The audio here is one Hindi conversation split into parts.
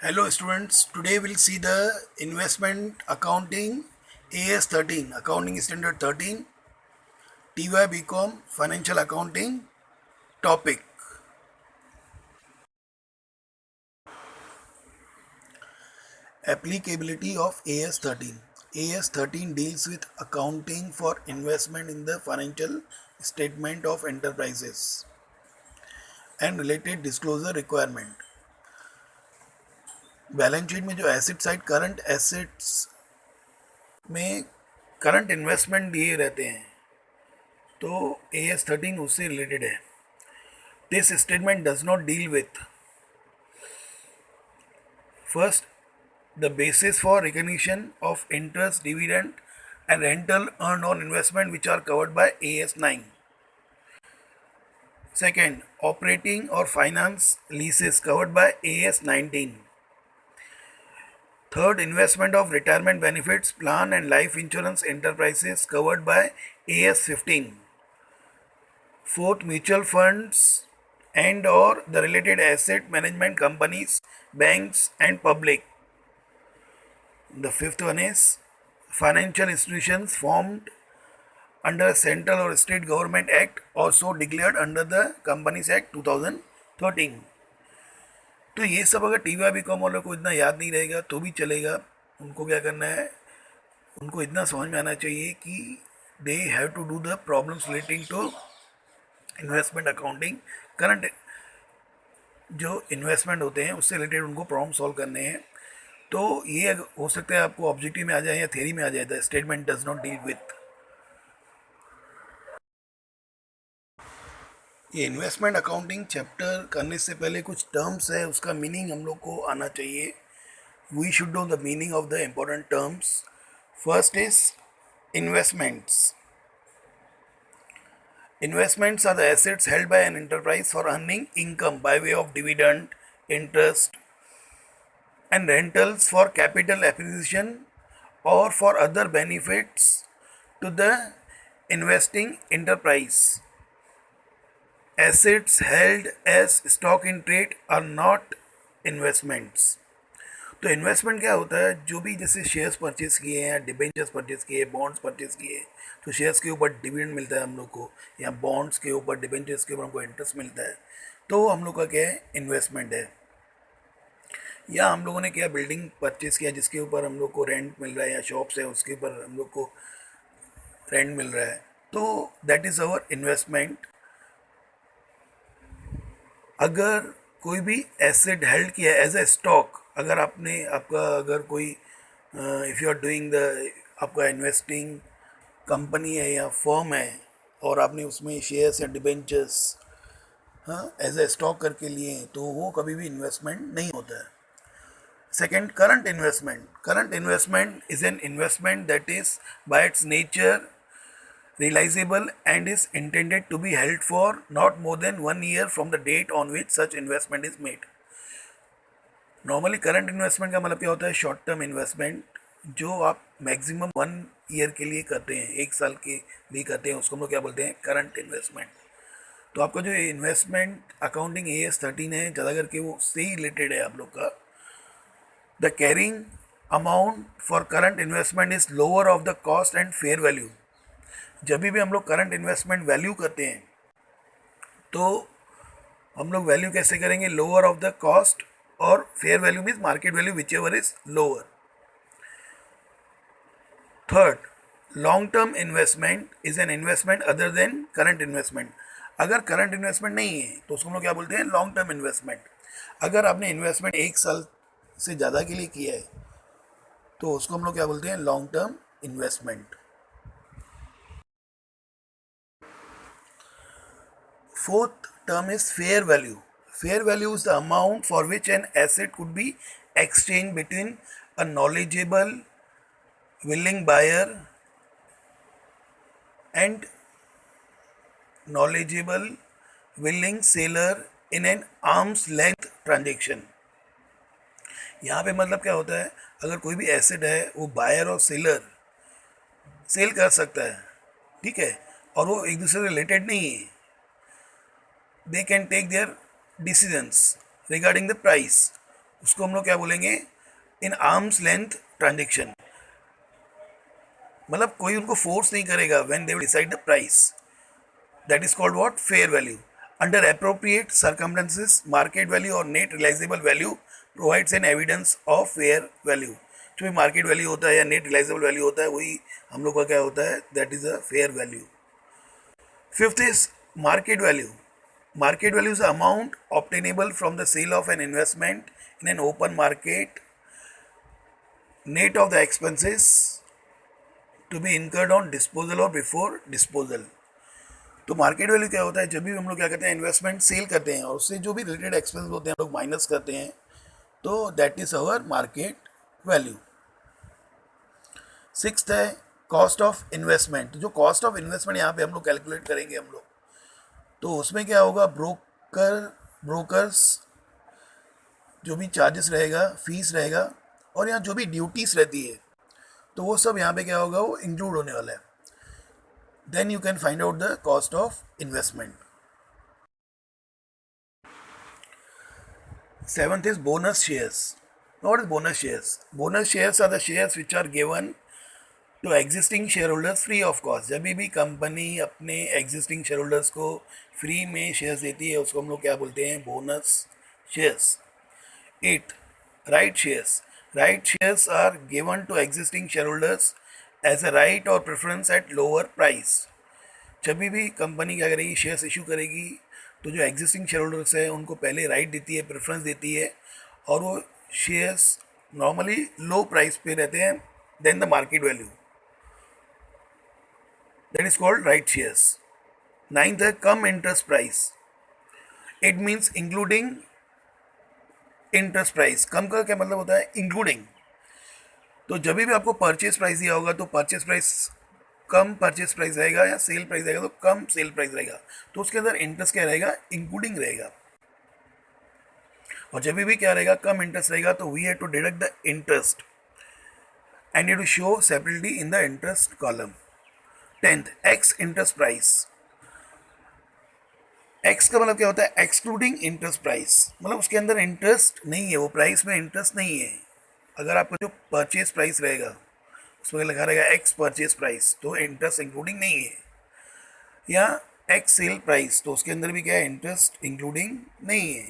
Hello students, today we'll see the investment accounting AS 13, accounting standard 13, TY BCom financial accounting topic. Applicability of AS 13. AS 13 deals with accounting for investment in the financial statement of enterprises and related disclosure requirement. Balance sheet में जो एसेट साइड करंट एसेट्स में करंट इन्वेस्टमेंट दिए रहते हैं, तो AS 13 उससे रिलेटेड है. This statement does not deal with first the basis for recognition of interest, dividend, and rental earned on investment which are covered by AS 9. Second, operating or finance leases covered by AS 19. Third, investment of retirement benefits plan and life insurance enterprises covered by AS 15. Fourth, mutual funds and or the related asset management companies, banks and public. The fifth one is financial institutions formed under Central or State Government Act, also declared under the Companies Act 2013. तो ये सब अगर टी वाई बी कॉम वालों को इतना याद नहीं रहेगा तो भी चलेगा. उनको क्या करना है, उनको इतना समझ में आना चाहिए कि they have to do the problems relating to investment accounting. Current जो इन्वेस्टमेंट होते हैं उससे रिलेटेड उनको प्रॉब्लम सॉल्व करने हैं. तो ये हो सकता है आपको ऑब्जेक्टिव में आ जाए या थ्योरी में आ जाए. The statement does not deal with. ये इन्वेस्टमेंट अकाउंटिंग चैप्टर करने से पहले कुछ टर्म्स है, उसका मीनिंग हम लोग को आना चाहिए. We should know the meaning of the important terms. First is investments. Investments are the assets held by an enterprise for earning income by way of dividend, interest, and rentals for capital acquisition or for other benefits to the investing enterprise. Assets held as stock in trade are not investments. तो इन्वेस्टमेंट क्या होता है, जो भी जैसे शेयर्स परचेज किए हैं या डिबेंचर्स परचेज किए, बॉन्ड्स परचेज किए, तो शेयर्स के ऊपर डिविडेंड मिलता है हम लोग को, या बॉन्ड्स के ऊपर डिबेंचर्स के ऊपर हमको इंटरेस्ट मिलता है, तो हम लोग का क्या है, इन्वेस्टमेंट है. या हम लोगों ने क्या बिल्डिंग परचेज किया जिसके ऊपर हम लोग को रेंट मिल रहा है, या शॉप्स है उसके ऊपर हम लोग को रेंट मिल रहा है, तो दैट इज़ आवर इन्वेस्टमेंट. अगर कोई भी एसेट हेल्ड किया एज ए स्टॉक, अगर आपने आपका अगर कोई if you are doing the आपका इन्वेस्टिंग कंपनी है या फर्म है और आपने उसमें शेयर्स या डिबेंचर्स हाँ एज ए स्टॉक करके लिए, तो वो कभी भी इन्वेस्टमेंट नहीं होता है. Second, current investment. Current investment is an investment that is by it's nature realizable and is intended to be held for not more than 1 year from the date on which such investment is made. Normally current investment का मतलब क्या होता है, शॉर्ट टर्म इन्वेस्टमेंट जो आप मैक्सिमम 1 ईयर के लिए करते हैं, 1 साल के लिए करते हैं, उसको हम लोग क्या बोलते हैं, करंट इन्वेस्टमेंट. तो आपका जो इन्वेस्टमेंट अकाउंटिंग AS 13 है, ज़्यादा करके वो से ही रिलेटेड है आप लोग का. The carrying amount for current investment is lower of the cost and fair value. जब भी हम लोग करंट इन्वेस्टमेंट वैल्यू करते हैं तो हम लोग वैल्यू कैसे करेंगे, लोअर ऑफ द कॉस्ट, और fair value means market value which ever is lower. Third, long term investment is an investment other than current investment. अगर करंट इन्वेस्टमेंट नहीं है तो उसको हम लोग क्या बोलते हैं, लॉन्ग टर्म इन्वेस्टमेंट. अगर आपने इन्वेस्टमेंट 1 साल से ज़्यादा के लिए किया है तो उसको हम लोग क्या बोलते हैं, long term investment. Fourth term is fair value. Fair value is the amount for which an asset could be exchanged between a knowledgeable, willing buyer and knowledgeable, willing seller in an arm's length transaction. यहाँ पे मतलब क्या होता है, अगर कोई भी एसेट है वो बायर और सेलर सेल कर सकता है, ठीक है, और वो एक दूसरे से रिलेटेड नहीं है, they can take their decisions regarding the price. उसको हम लोग क्या बोलेंगे, इन आर्म्स लेंथ ट्रांजेक्शन, मतलब कोई उनको फोर्स नहीं करेगा when they decide the price, that is called what, fair value. Under appropriate circumstances market value और net realisable value provides an evidence of fair value. जो भी मार्केट वैल्यू होता है या नेट रियलाइजेबल वैल्यू होता है वही हम लोग का क्या होता है, that is a fair value. Fifth is market value. Market value is the amount obtainable from the sale of an investment in an open market, net of the expenses to be incurred on disposal or before disposal। तो मार्केट वैल्यू क्या होता है, जब भी हम लोग क्या करते हैं, इन्वेस्टमेंट सेल करते हैं और उससे जो भी रिलेटेड एक्सपेंस होते हैं हम लोग माइनस करते हैं, तो that is our market value. Sixth है कॉस्ट ऑफ इन्वेस्टमेंट। जो कॉस्ट ऑफ इन्वेस्टमेंट यहाँ पे हम लोग कैलकुलेट करेंगे हम लोग, तो उसमें क्या होगा, ब्रोकर्स जो भी चार्जेस रहेगा, फीस रहेगा, और यहाँ जो भी ड्यूटीज रहती है, तो वो सब यहाँ पे क्या होगा, वो इंक्लूड होने वाला है। Then you can find out the cost of investment. Seventh is bonus shares. What is bonus shares? Bonus shares are the shares which are given to existing share holders free of cost. जब भी कंपनी अपने एग्जिस्टिंग शेयर होल्डर्स को फ्री में शेयर्स देती है उसको हम लोग क्या बोलते हैं, bonus shares. 8. Right shares. Right shares are given to existing shareholders as a right or preference at lower price। जब भी कंपनी क्या करेगी, शेयर्स इशू करेगी, तो जो एग्जिस्टिंग शेयर होल्डर्स है उनको पहले राइट देती है, प्रेफरेंस देती है, और वो शेयर्स नॉर्मली लो प्राइस पे रहते हैं then the market value, that is called right shares. Ninth है cum interest price. It means including interest price. Cum का क्या मतलब होता है, इंक्लूडिंग। तो जब भी आपको परचेज प्राइस दिया होगा तो परचेज प्राइस कम परचेज प्राइस रहेगा, या सेल प्राइस रहेगा तो कम सेल प्राइस रहेगा, तो उसके अंदर इंटरेस्ट क्या रहेगा, इंक्लूडिंग रहेगा। और जब भी क्या रहेगा, कम इंटरेस्ट रहेगा, तो we have to deduct the interest and you to show separately in the interest column. 10th ex interest price. Ex का मतलब क्या होता है, एक्सक्लूडिंग इंटरेस्ट प्राइस, मतलब उसके अंदर इंटरेस्ट नहीं है, वो प्राइस में इंटरेस्ट नहीं है। अगर आपका जो परचेज प्राइस रहेगा उसमें लिखा रहेगा एक्स परचेज प्राइस, तो इंटरेस्ट इंक्लूडिंग नहीं है। या एक्स सेल प्राइस, तो उसके अंदर भी क्या है, इंटरेस्ट इंक्लूडिंग नहीं है।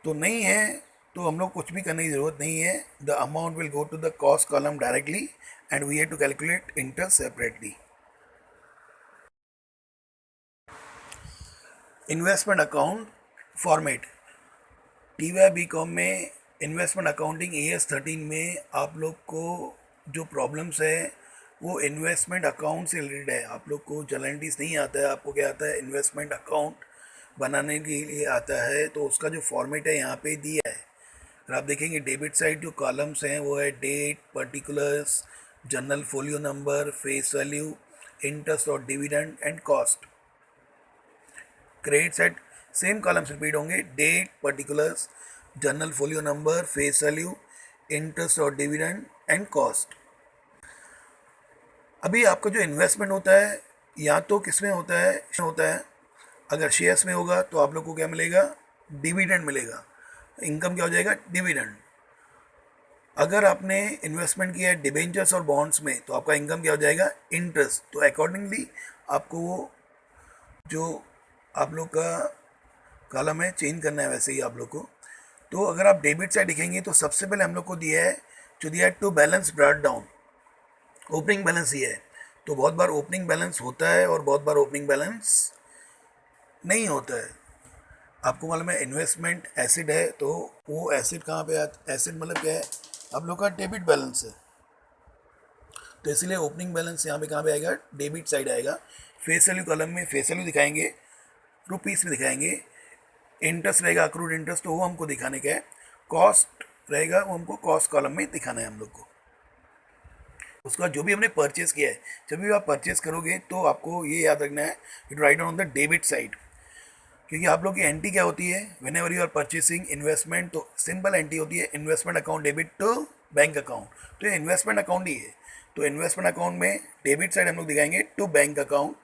तो नहीं है तो हम लोग कुछ भी करने की ज़रूरत नहीं है, the amount will go to the cost column directly and we have to calculate interest separately. Investment account format. TY. BCom में इन्वेस्टमेंट अकाउंटिंग AS 13 में आप लोग को जो प्रॉब्लम्स है वो इन्वेस्टमेंट अकाउंट से रिलेटेड है। आप लोग को जर्नलिटीज नहीं आता है, आपको क्या आता है, इन्वेस्टमेंट अकाउंट बनाने के लिए आता है। तो उसका जो फॉर्मेट है यहाँ पे दिया है। और आप देखेंगे डेबिट साइड जो कॉलम्स हैं वो है date, particulars, journal folio number, face value, interest और dividend and cost. Credit side same columns repeat होंगे, date, particulars, journal folio number, face value, interest और डिविडेंड एंड कॉस्ट। अभी आपका जो इन्वेस्टमेंट होता है या तो किस में होता है, अगर शेयर्स में होगा तो आप लोग को क्या मिलेगा, डिविडेंड मिलेगा। इनकम क्या हो जाएगा, डिविडेंड। अगर आपने इन्वेस्टमेंट किया है डिबेंचर्स और बॉन्ड्स में तो आपका इनकम क्या हो जाएगा, इंटरेस्ट। तो अकॉर्डिंगली आपको वो जो आप लोग का कॉलम है चेंज करना है वैसे ही आप लोग को। तो अगर आप डेबिट साइड लिखेंगे तो सबसे पहले हम लोग को दिया है, जो दिया है to balance brought down, opening balance दिया है। तो बहुत बार ओपनिंग बैलेंस होता है और बहुत बार ओपनिंग बैलेंस नहीं होता है। आपको मालूम है इन्वेस्टमेंट एसिड है, तो वो एसिड कहाँ पे आता, एसिड मतलब क्या है, आप लोग का डेबिट बैलेंस है। तो इसलिए ओपनिंग बैलेंस यहाँ पे कहाँ पे आएगा, डेबिट साइड आएगा। फेस वैल्यू कॉलम में फेस वैल्यू दिखाएंगे, रुपीस में दिखाएंगे। इंटरेस्ट रहेगा अक्रूड इंटरेस्ट, तो वो हमको दिखाने का है। कॉस्ट रहेगा वो हमको कॉस्ट कॉलम में दिखाना है हम लोग को। उसका जो भी हमने परचेज किया है, जब भी आप परचेज करोगे तो आपको ये याद रखना है, it right on the debit side. क्योंकि आप लोग की एंट्री क्या होती है, whenever you are purchasing investment, तो सिंपल एंट्री होती है investment account debit to bank account. तो ये इन्वेस्टमेंट अकाउंट ही है। तो इन्वेस्टमेंट अकाउंट में डेबिट साइड हम लोग दिखाएंगे टू बैंक अकाउंट।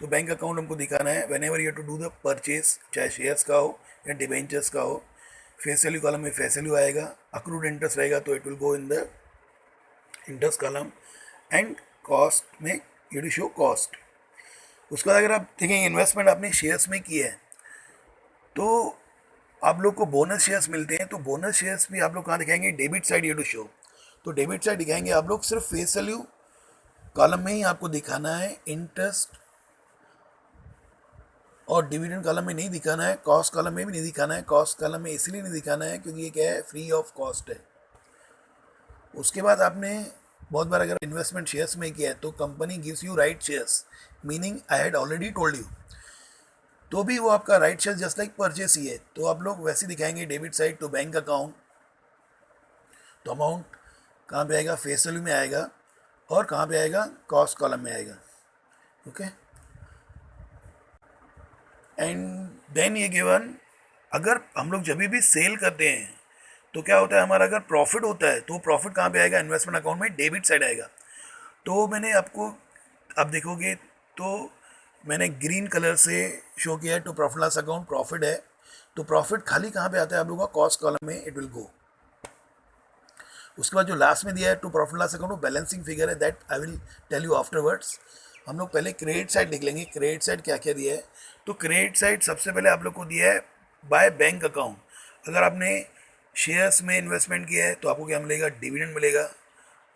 तो बैंक अकाउंट हमको दिखाना है whenever you to do the purchase, चाहे शेयर्स का हो या डिबेंचर्स का हो। फेस वैल्यू कॉलम में फेस वैल्यू आएगा, अक्रूड इंटरेस्ट रहेगा तो it will go in the interest column, and cost में यू टू शो कॉस्ट। उसके बाद अगर आप देखेंगे इन्वेस्टमेंट आपने शेयर्स में की है तो आप लोग को बोनस शेयर्स मिलते हैं, तो बोनस शेयर्स भी आप लोग कहाँ दिखाएंगे, debit side you to show. तो डेबिट साइड दिखाएंगे आप लोग सिर्फ फेस वैल्यू कॉलम में ही आपको दिखाना है, इंटरेस्ट और डिविडेंड कॉलम में नहीं दिखाना है, कॉस्ट कॉलम में भी नहीं दिखाना है। कॉस्ट कॉलम में इसलिए नहीं दिखाना है क्योंकि ये क्या है, फ्री ऑफ कॉस्ट है। उसके बाद आपने बहुत बार अगर इन्वेस्टमेंट शेयर्स में किया है तो company gives you right shares, meaning I had already told you, तो भी वो आपका right share just like purchase ही है। तो आप लोग वैसे दिखाएंगे debit side to bank account, तो अमाउंट कहाँ पे आएगा, फेस वैल्यू में आएगा, और कहाँ पे आएगा, कॉस्ट कॉलम में आएगा। ओके, एंड देन ये गिवन अगर हम लोग जब भी सेल करते हैं तो क्या होता है, हमारा अगर प्रॉफिट होता है तो प्रॉफिट कहाँ पे आएगा, इन्वेस्टमेंट अकाउंट में डेबिट साइड आएगा। तो मैंने आपको, आप देखोगे तो मैंने ग्रीन कलर से शो किया है to profit loss account, profit है, तो प्रॉफिट खाली कहाँ पे आता है आप लोगों का, कॉस्ट कॉलम में इट विल गो। उसके बाद जो लास्ट में दिया है टू प्रॉफिट लॉस अकाउंट, वो बैलेंसिंग फिगर है, that I will tell you afterwards. हम लोग पहले क्रेडिट साइड लिख लेंगे, क्रेडिट साइड क्या क्या दिया है। तो क्रेडिट साइड सबसे पहले आप लोग को दिया है बाय बैंक अकाउंट। अगर आपने शेयर्स में इन्वेस्टमेंट किया है तो आपको क्या मिलेगा, डिविडेंड मिलेगा,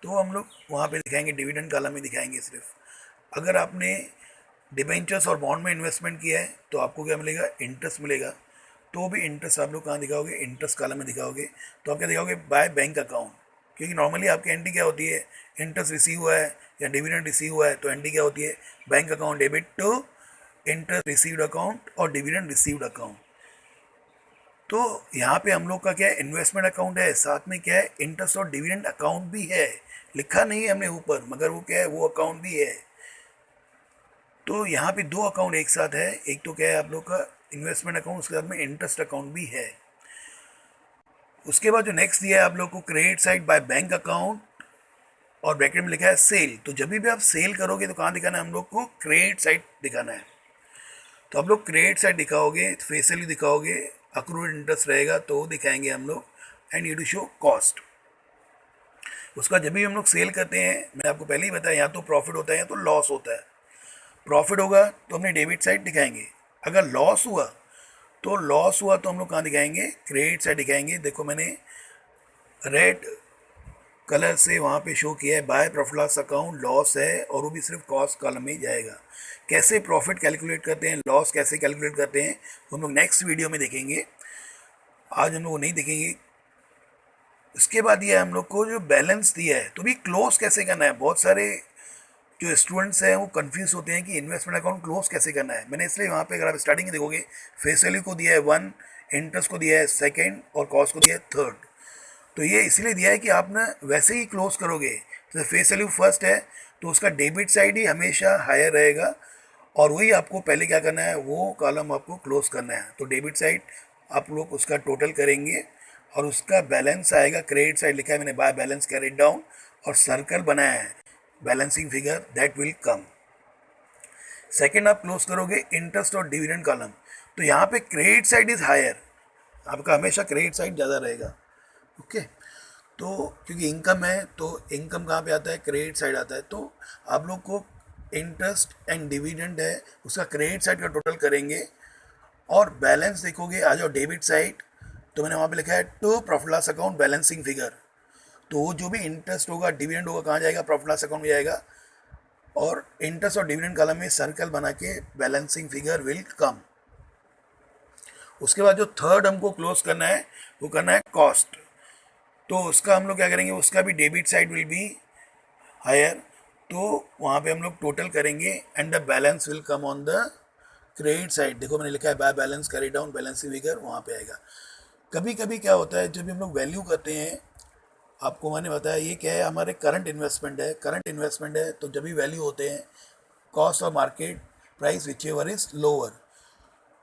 तो हम लोग वहाँ पे दिखाएंगे, डिविडेंड कॉलम में दिखाएंगे सिर्फ। अगर आपने डिबेंचर्स और बॉन्ड में इन्वेस्टमेंट किया है तो आपको क्या मिलेगा, इंटरेस्ट मिलेगा, तो भी इंटरेस्ट आप लोग कहाँ दिखाओगे, इंटरेस्ट कॉलम में दिखाओगे। तो आप क्या दिखाओगे, बाय बैंक अकाउंट, क्योंकि नॉर्मली आपकी एंट्री क्या होती है, इंटरेस्ट रिसीव हुआ है या डिविडेंड रिसीव हुआ है, तो एंट्री क्या होती है, bank account debit to interest received account और डिविडेंड रिसीव्ड अकाउंट। तो यहाँ पे हम लोग का क्या है, इन्वेस्टमेंट अकाउंट है, साथ में क्या है, इंटरेस्ट और डिविडेंड अकाउंट भी है, लिखा नहीं है हमने ऊपर, मगर वो क्या है, वो अकाउंट भी है। तो यहाँ पे दो अकाउंट एक साथ है, एक तो क्या है आप लोग का इन्वेस्टमेंट अकाउंट, उसके साथ में इंटरेस्ट अकाउंट भी है। उसके बाद जो नेक्स्ट दिया है आप लोग को, credit side by bank account, और ब्रैकेट में लिखा है सेल। तो जब भी आप सेल करोगे तो कहाँ दिखाना है हम लोग को, क्रेडिट साइड दिखाना है। तो आप लोग क्रेडिट साइड दिखाओगे, फेस वैल्यू दिखाओगे, अक्रूड इंटरेस्ट रहेगा तो दिखाएंगे हम लोग, and you to show cost. उसका जब भी हम लोग सेल करते हैं, मैंने आपको पहले ही बताया, या तो प्रॉफिट होता है या तो लॉस होता है। प्रॉफिट होगा तो हमने डेबिट साइड दिखाएंगे, अगर लॉस हुआ तो हम लोग कहाँ दिखाएंगे, क्रेडिट साइड दिखाएंगे। देखो मैंने रेड कलर से वहाँ पे शो किया है, by profit loss account, loss है, और वो भी सिर्फ कॉस्ट कॉलम में ही जाएगा। कैसे प्रॉफिट कैलकुलेट करते हैं, लॉस कैसे कैलकुलेट करते हैं, हम लोग नेक्स्ट वीडियो में देखेंगे, आज हम लोग नहीं देखेंगे। इसके बाद ये हम लोग को जो बैलेंस दिया है, तो भी क्लोज कैसे करना है। बहुत सारे जो स्टूडेंट्स हैं वो कंफ्यूज होते हैं कि इन्वेस्टमेंट अकाउंट क्लोज कैसे करना है। मैंने इसलिए वहाँ पे, अगर आप स्टार्टिंग में देखोगे, फेस वैल्यू को दिया है 1, इंटरेस्ट को दिया है 2 और कॉस्ट को दिया है 3। तो ये इसलिए दिया है कि आप ना वैसे ही क्लोज करोगे, तो फेस वैल्यू फर्स्ट है तो उसका डेबिट साइड ही हमेशा हायर रहेगा, और वही आपको पहले क्या करना है, वो कॉलम आपको क्लोज करना है। तो डेबिट साइड आप लोग उसका टोटल करेंगे और उसका बैलेंस आएगा, क्रेडिट साइड लिखा है मैंने, बाय बैलेंस कैरिड डाउन, और सर्कल बनाया है, balancing figure that will come. Second आप क्लोज करोगे इंटरेस्ट और डिविडेंड कॉलम, तो यहाँ पे क्रेडिट साइड इज हायर, आपका हमेशा क्रेडिट साइड ज़्यादा रहेगा। ओके, तो क्योंकि इनकम है तो इनकम कहाँ पे आता है, क्रेडिट साइड आता है। तो आप लोग को इंटरेस्ट एंड डिविडेंड है, उसका क्रेडिट साइड का टोटल करेंगे, और बैलेंस देखोगे, आ जाओ डेबिट साइड, तो मैंने वहाँ पे लिखा है to profit loss account balancing figure. तो वो जो भी इंटरेस्ट होगा, डिविडेंड होगा, कहाँ जाएगा, प्रॉफिट लॉस अकाउंट में जाएगा, और इंटरेस्ट और डिविडेंड कॉलम में सर्कल बना के बैलेंसिंग फिगर विल कम। उसके बाद जो थर्ड हमको क्लोज करना है, वो करना है कॉस्ट। तो उसका हम लोग क्या करेंगे, उसका भी debit side will be higher, तो वहाँ पे हम लोग टोटल करेंगे, and the balance will come on the credit side. देखो मैंने लिखा है by balance carry down, balancing figure वहाँ पे आएगा। कभी कभी क्या होता है, जब हम लोग वैल्यू करते हैं, आपको मैंने बताया ये क्या है, हमारे करंट इन्वेस्टमेंट है, करंट इन्वेस्टमेंट है, तो जब भी वैल्यू होते हैं, cost of market price which ever is lower,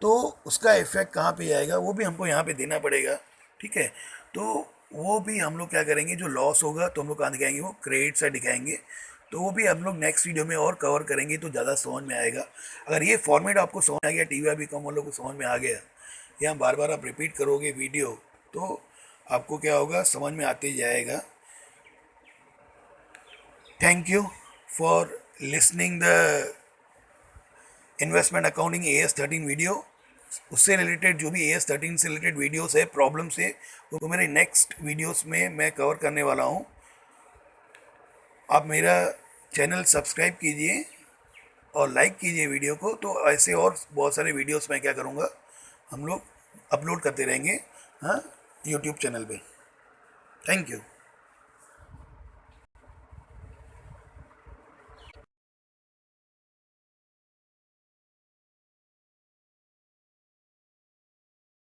तो उसका इफेक्ट कहाँ पे आएगा, वो भी हमको यहाँ पे देना पड़ेगा। ठीक है, तो वो भी हम लोग क्या करेंगे, जो लॉस होगा तो हम लोग कहाँ दिखाएंगे, वो क्रेडिट साइड दिखाएंगे। तो वो भी हम लोग नेक्स्ट वीडियो में और कवर करेंगे, तो ज़्यादा समझ में आएगा। अगर ये फॉर्मेट आपको समझ आ गया, टी वी बी कम वालों को समझ में आ गया, या बार बार आप रिपीट करोगे वीडियो, तो आपको क्या होगा समझ में आते जाएगा। Thank you for listening the investment accounting AS13 video. उससे रिलेटेड जो भी AS13 से रिलेटेड वीडियोस है, प्रॉब्लम्स है, वो मेरे नेक्स्ट वीडियोस में मैं कवर करने वाला हूँ। आप मेरा चैनल सब्सक्राइब कीजिए और लाइक कीजिए वीडियो को, तो ऐसे और बहुत सारे वीडियोस मैं क्या करूँगा, हम लोग अपलोड करते रहेंगे, हाँ, यूट्यूब चैनल पे। Thank you.